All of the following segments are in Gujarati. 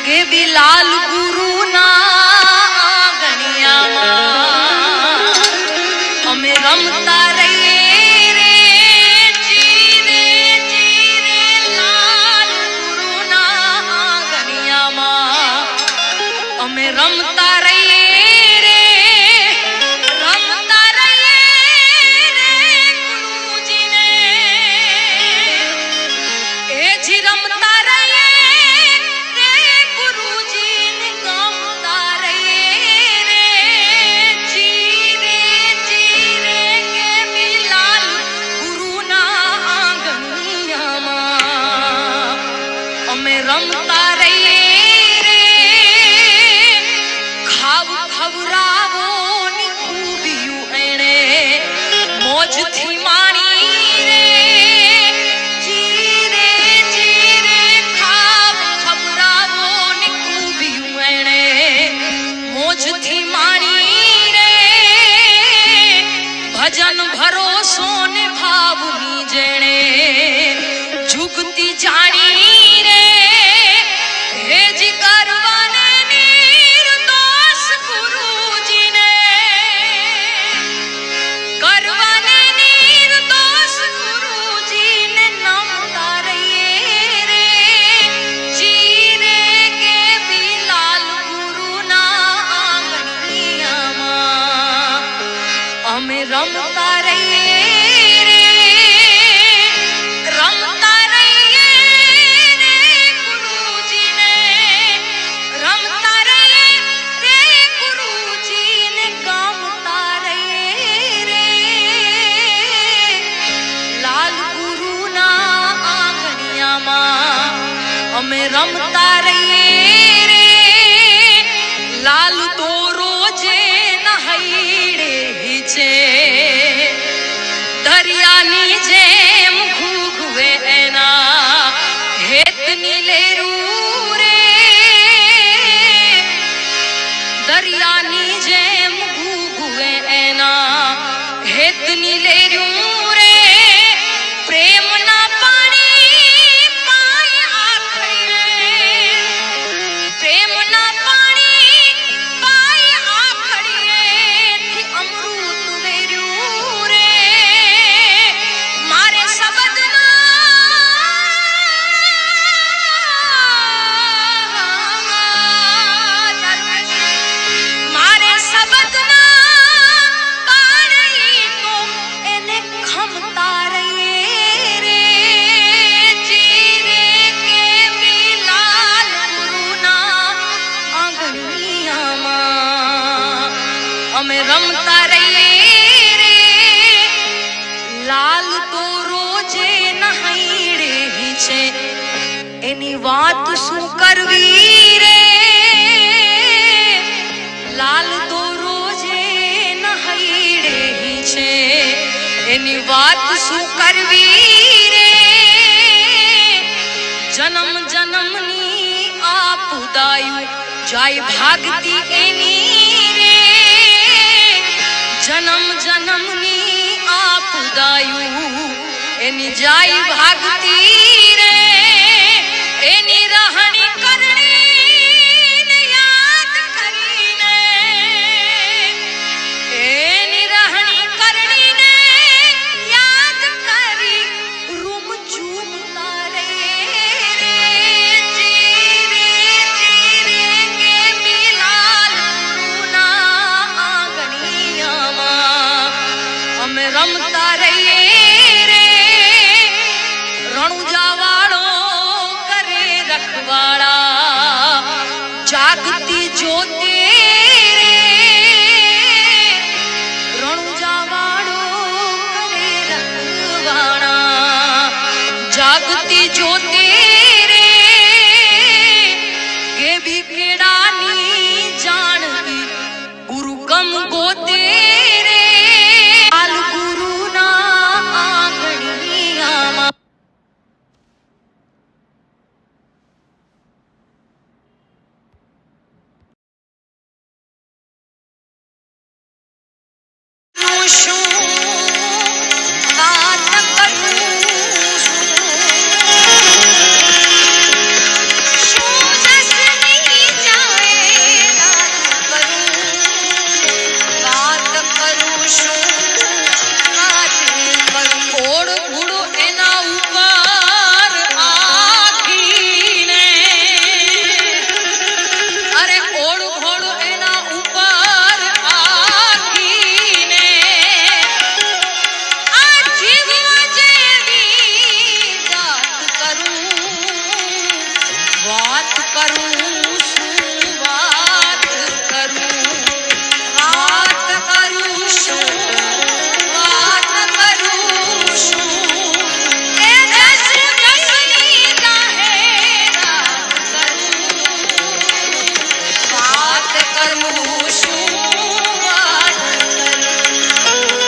કે બિલાલ ગુરુના ગણિયામાં અમે રમતા રહીએ રે ચીરે ચીરે લાલ ગુરુના ગણિયામાં અમે રમતા રહીએ રે ગુરુજીને એ જી રમતા રમતા રહીએ રે ખાવ ખવરાવો ની ખૂબીયું એણે મોજથી માણી રે જીરે જીરે ખાવ ખવરાવો ની ખૂબીયું એણે મોજથી માણી રે ભજન ભરોસો ને ભાવની જેણે જુગતી જાણી અમે રમતા રહીએ રે રમતા રહીએ રે ગુરુજીને રમતા રહીએ રે ગુરુજીને ગમતા રહીએ રે લાલ ગુરુના આંગણિયામાં અમે રમતા રહીએ રે લાલ તો રોજે નહાઈડે છે દરિયાની જેમ ઘૂઘવે એના હેતની લેરું રે દરિયાની જેમ ઘૂઘવે એના હેતની લેરું રે પ્રેમના પાણી પાય આખડીએ પ્રેમના પાણી પાય આખડીએ થી અમૃત વેર્યું રે મારે શબ્દના પાણી તો એને ખમતા રહીએ રે ચીરે કે બિલાલ ગુરુના આંગણિયામાં અમે રમતા રહીએ રે લાલ તો રોજે નહાઈડે છે એની વાત શું કરવી રે લાલ તો રોજે નહાઈડે છે એની વાત શું કરવી રે જન્મ જન્મની આપદાયું જાય ભાગતી એની રે જન્મ જન્મની આપદાયું એની જાય ભાગતી રે એની રહણી કરણી યાદ કરીને એની રહણી કરણીને યાદ કરી રૂમ ચૂમતા રે ચીરે ચીરે કે બિલાલ ગુરુના આંગણિયામાં અમે રમતા રહીએ રે રણુજાવા કરું શું વાત કરું શું વાત કરું શું એ જસ જસની જાહેરાત કરું વાત કરું શું વાત કરું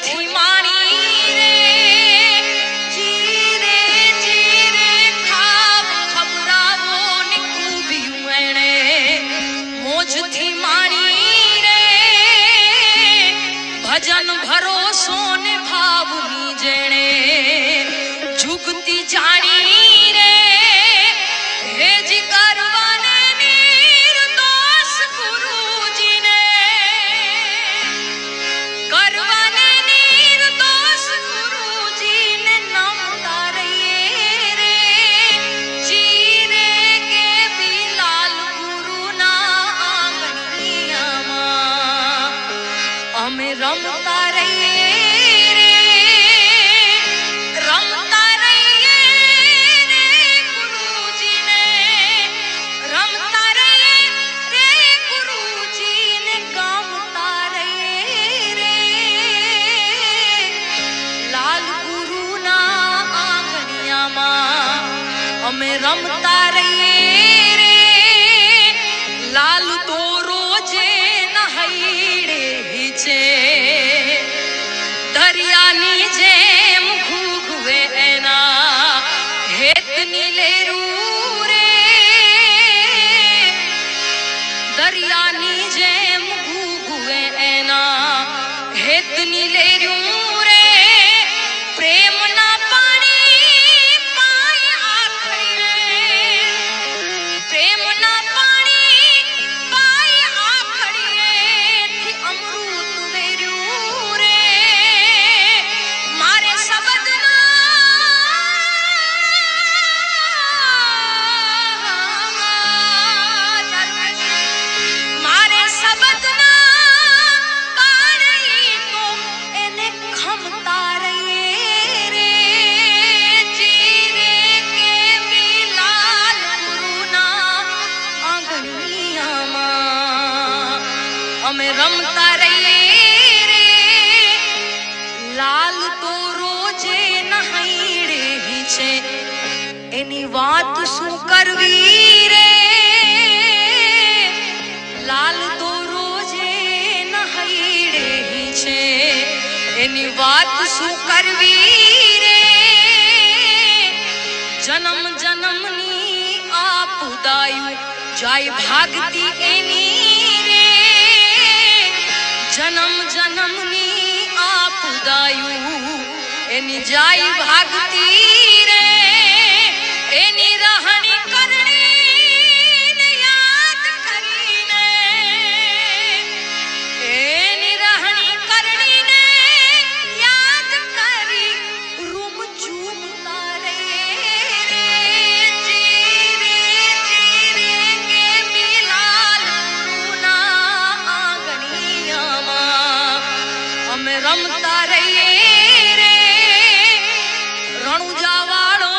મોજથી માણી રે જીરે જીરે ખાવ ખબરાવો ને કૂબ્યું એણે મોજથી માણી રે ભજન ભરોસો ને ભાવની જેણે જુગતી જાણી રે હેજી કરવાને નિર્દોષ ગુરુજીને કરવાને નિર્દોષ ગુરુજીને નમતા રહીએ રે જીરે કે બિલાલ ગુરુના આંગણિયામાં અમે રમતા રહીએ રે રમતા રહીએ રે ગુરુજીને રમતા રહીએ રે ગુરુજીને ગામતા રહીએ રે લાલ ગુરુના આંગણિયામાં અમે રમતા રહીએ રે લાલ તો રોજે નહાઈડે છે દરિયાની જેમ ઘૂઘવે એના હેતની લેરું રે દરિયાની જેમ ઘૂઘવે એના હેતની લેરું રે પ્રેમના પાણી પાય આખડીએ પ્રેમના પાણી પાય આખડીએથી અમૃત વેર્યું રે મારે મારે શબ્દના પાણી તો એને ખમતા રહીએ રે જીરે કે બિલાલ ગુરુના આંગણિયામાં અમે રમતા રહીએ રે લાલ તો રોજે નહાઈડે છે એની વાત શું કરવી રે લાલ તો રોજે નહાઈડે છે એની વાત શું કરવી રે જન્મ જન્મની આપદાયું જાય ભાગતી એની રે જન્મ જન્મની આપદાયું એની જાય ભાગતી રે એની રહણી કરણીને યાદ કરીને એની રહણી કરણીને યાદ કરી રૂમ ચૂમતા રે જીરે જીરે કે બિલાલ ગુરુના આંગણિયામાં અમે રમતા રહીએ રે રણુજા વાળો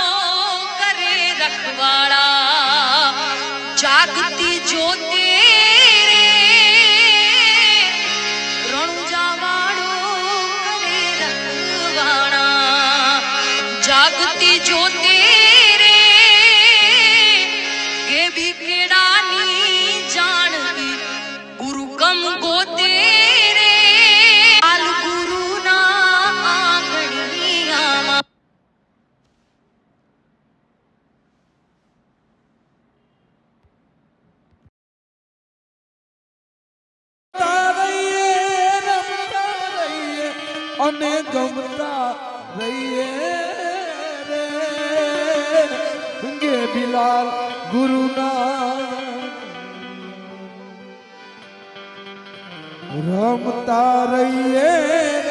કરે રખવાળા જાગતી જોતે રે રણુજા વાળો કરે રખવાળા જાગતી જોતે રે કેવી કેડાની જાણવી ગુરુ કમ ગોતે રે લાલ ગુરુના આંગણિયામાં અને ગમતા રહીએ રે ગે બિલાલ ગુરુના રમતા રહીએ રે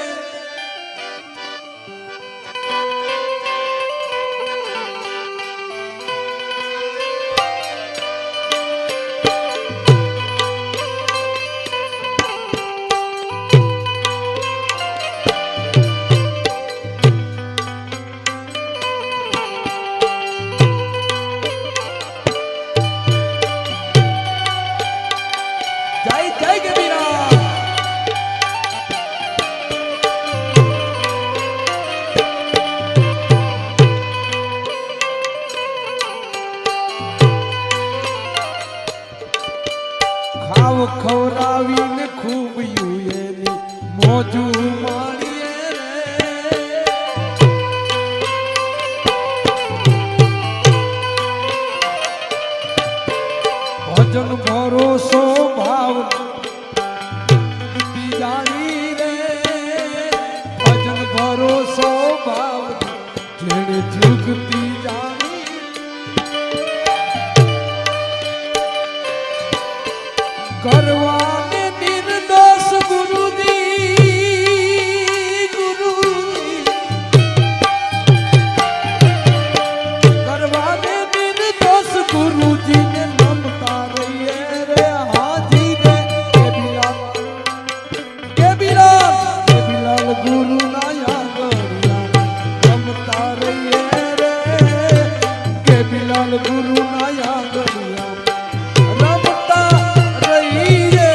જય જય ગે બિલાલ જાણી રે ભજન ભરોસો ભાવ જેણે જુગતી જાણી કરવાને નિર્દોષ ગુરુજી કરવાને નિર્દોષ ગુરુજીને નમતા રહીએ રે હાજી રે કે બિલાલ ગુરુ ના યાગણિયા નમતા રહીએ રે કે બિલાલ ગુરુ ના યાગણિયા રમતા રહીએ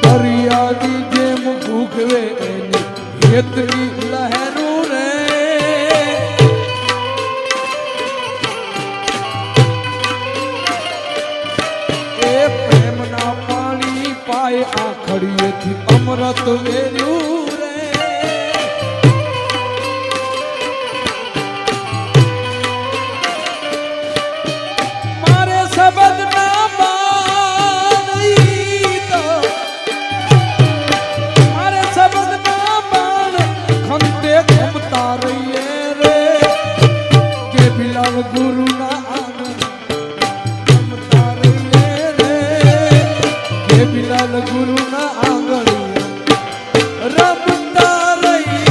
દરિયાની જેમ ભૂગવે એની હેતની લહેરું રે એ પ્રેમના પાણી પાય આખડીએથી અમૃત વેર્યું રે મારે શબ્દના બાણી તો મારે શબ્દના બાણ ખંતે ખમતા રહીએ રે કે બિલાલ ગુરુના આંગણ ખમતા રહીએ રે કે બિલાલ ગુરુના આંગણ રમતા રહીએ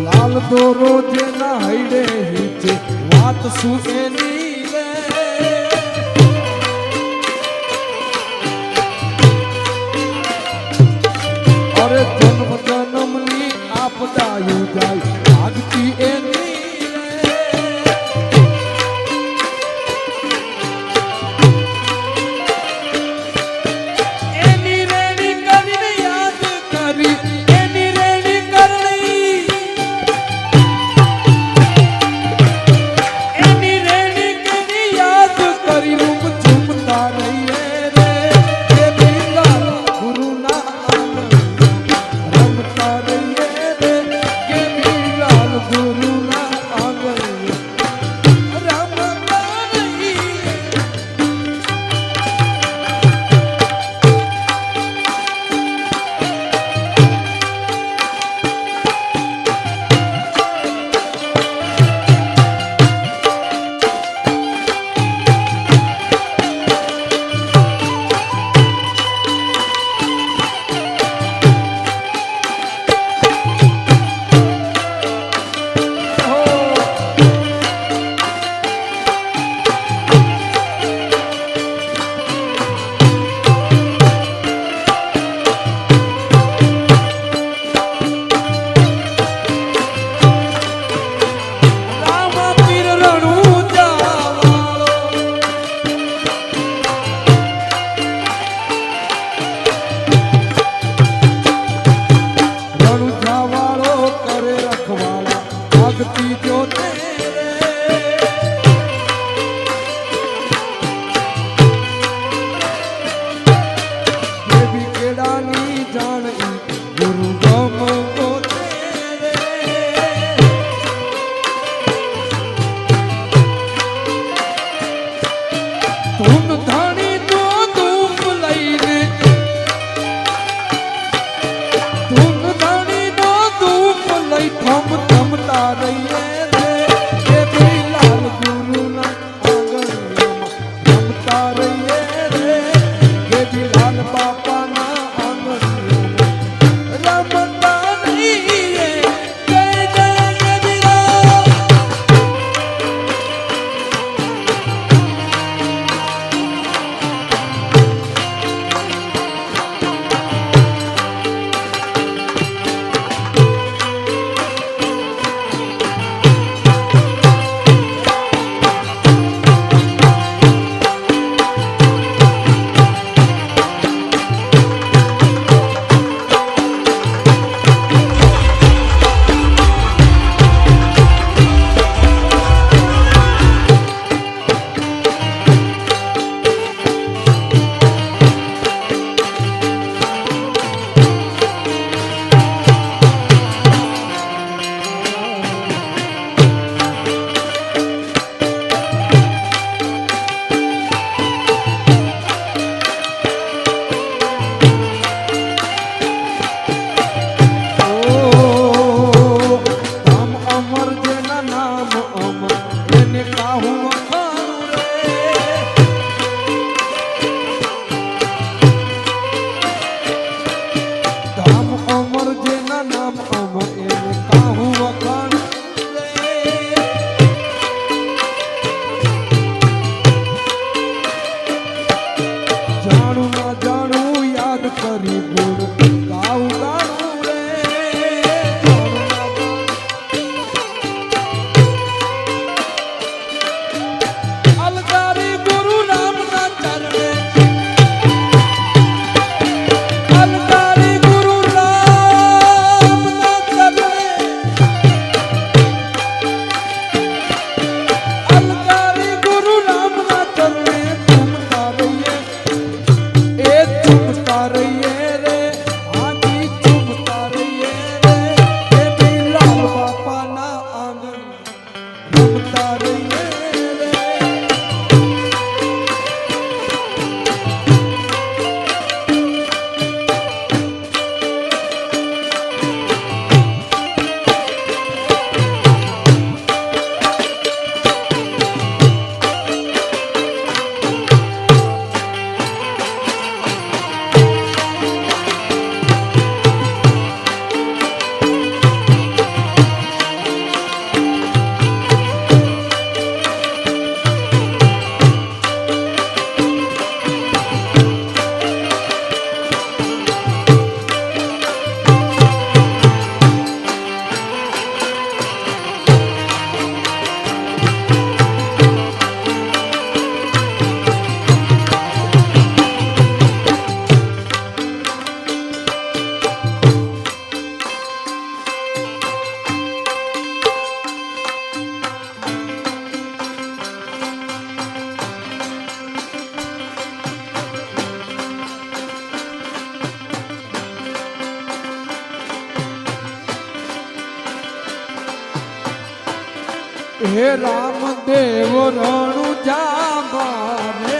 લાલ દોરો જેના હૈડે હિચે વાત શું એની રે અરે જન્મ જન્મની આપદા જાય ભાગતી એની રે એની રેણી કરીને યાદ કરી એની રેણી કરણી એની રેણી કરી યાદ કરી રૂપ ઝૂમતા રહીએ રે કે બિલાલ ગુરુના આંગણ રમતા રહીએ રે કે બિલાલ ગુરુના કાહું વખાણું રે ધામ અમર જેના નામ અમર એને કાહું વખાણું રે જાણું ના જાણું યાદ કરી ગુણ ગાઉં ગાણું રે જાણું ના જાણું અલકારી ગુરુ રામના ચરણે અલકારી ગુરુ રામના ચરણે અલકારી ગુરુ રામના ચરણે ઝૂમતા રહીએ એ ઝૂમતા રહીએ રે આજી ઝૂમતા રહીએ રે એ બિલાલ બાપાના આંગણ ઝૂમતા રહીએ રે હે રામદેવ રણુ જામા રે